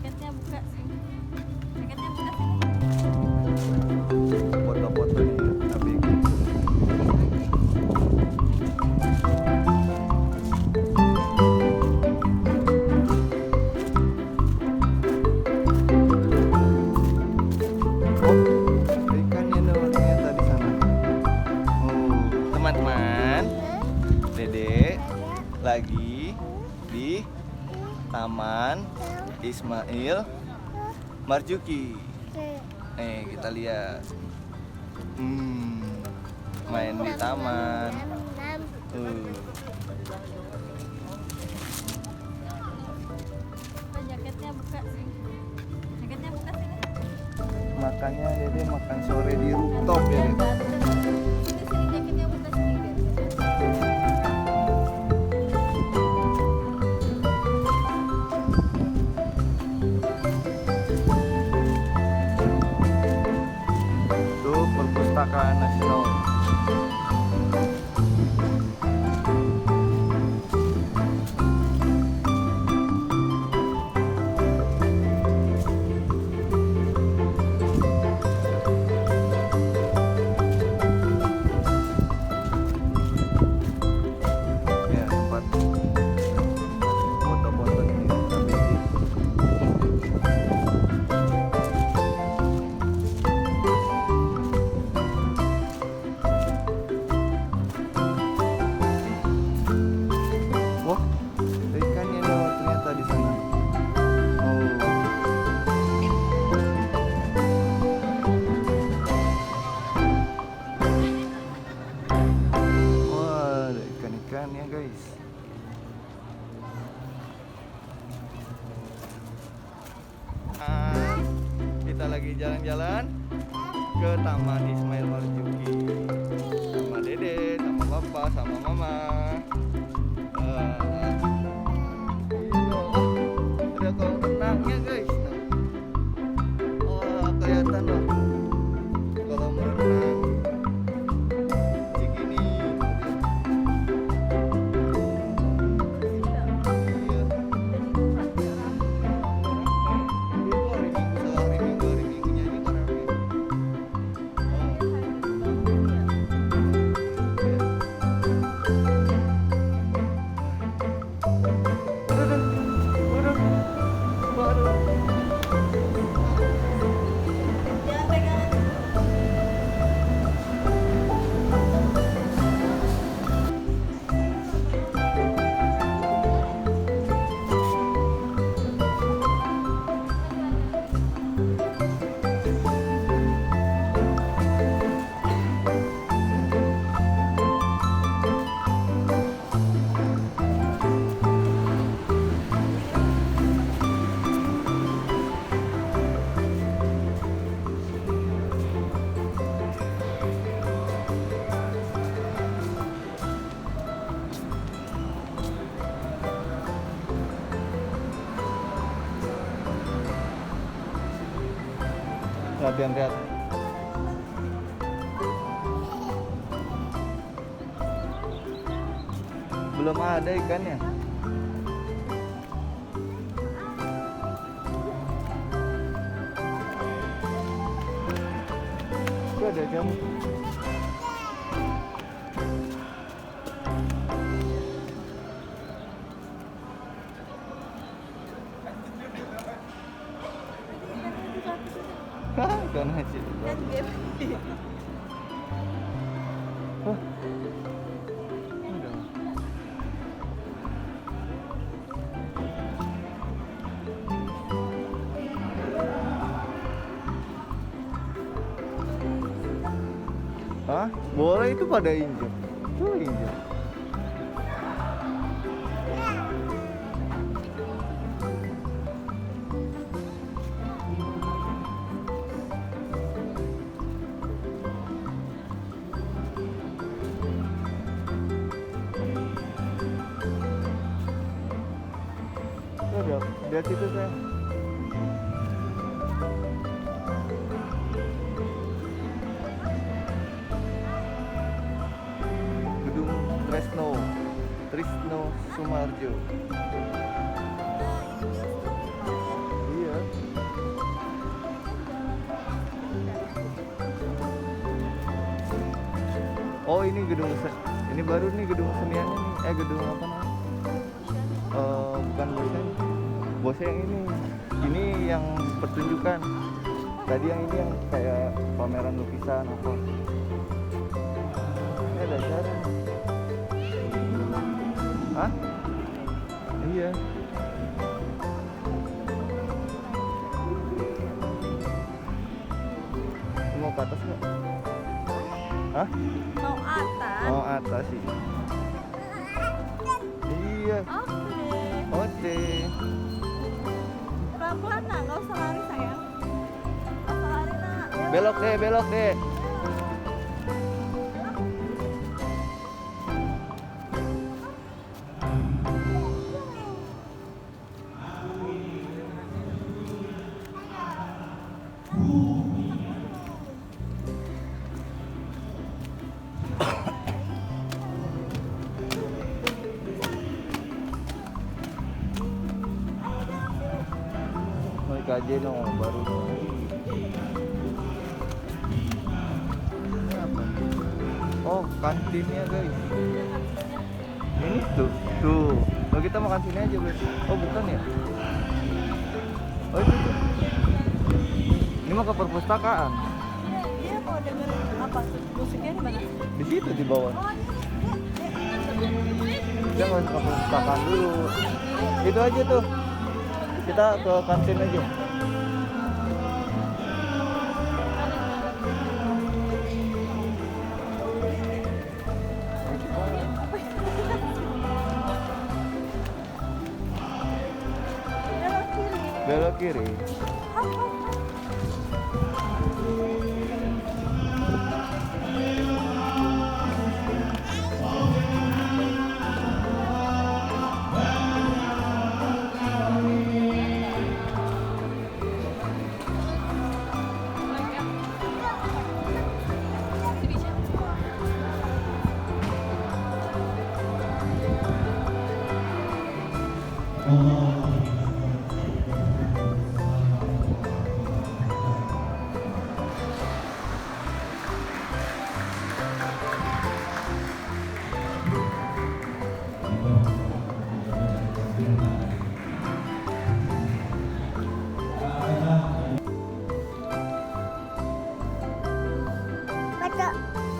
jaketnya buka sih. Jaketnya buka sini. Foto-foto nih ABG. Oh, ikannya tuh ternyata di sana. Oh, teman-teman, Dede lagi di Taman Ismail Marzuki. Kita lihat. Main di taman. Jaketnya buka sih. Jaketnya buka sini. Makannya Dede makan sore di rooftop ya, Dede. Sini sini jaketnya buka sini biar. Itu perpustakaan nasional. Ya, tempat foto-foto nih ABG. Wah, ada ikannya loh ternyata di sana. Wah, ada ikan-ikannya guys. Kita lagi jalan-jalan ke Taman Ismail Marzuki sama Dede, sama Papa, sama Mama. Ada kolam renangnya guys. Wah, kelihatan loh kolam renang Cikini. Jangan pegangan. Latihan lihat. Belum ada ikannya. Itu ada jamu. Ikan hasil. Hah? Udah. Hah? Boleh itu pada injek. Tuh injek. Tuh, lihat situ saya. Gedung Trisno Sumarjo. Iya. Oh ini ini baru nih gedung seniannya nih. Gedung apa namanya? Bukan Bosnya. Bosnya yang ini. Ini yang pertunjukan. Tadi yang ini yang kayak pameran lukisan apa. Ini ada acara. Hah? Iya. Mau ke atas nggak? Hah? Mau atas? Mau atas sih. Iya. Oke. Pelan-pelan nak, nggak usah lari sayang. Nggak usah lari nak. Belok deh, belok deh. Mau KJ no baru. Ini apa? Oh kantinnya guys. Ini tuh. Kalau kita makan sini aja berarti. Oh bukan ya? Oh itu tuh. Ini mau ke perpustakaan. Dia mau dengerin apa musiknya di mana? Di situ di bawah. Oh Kita nggak usah ke perpustakaan dulu. Itu aja tuh. Kita ke kantin aja. Belok kiri.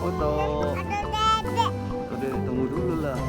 Foto. Udah tunggu dulu lah.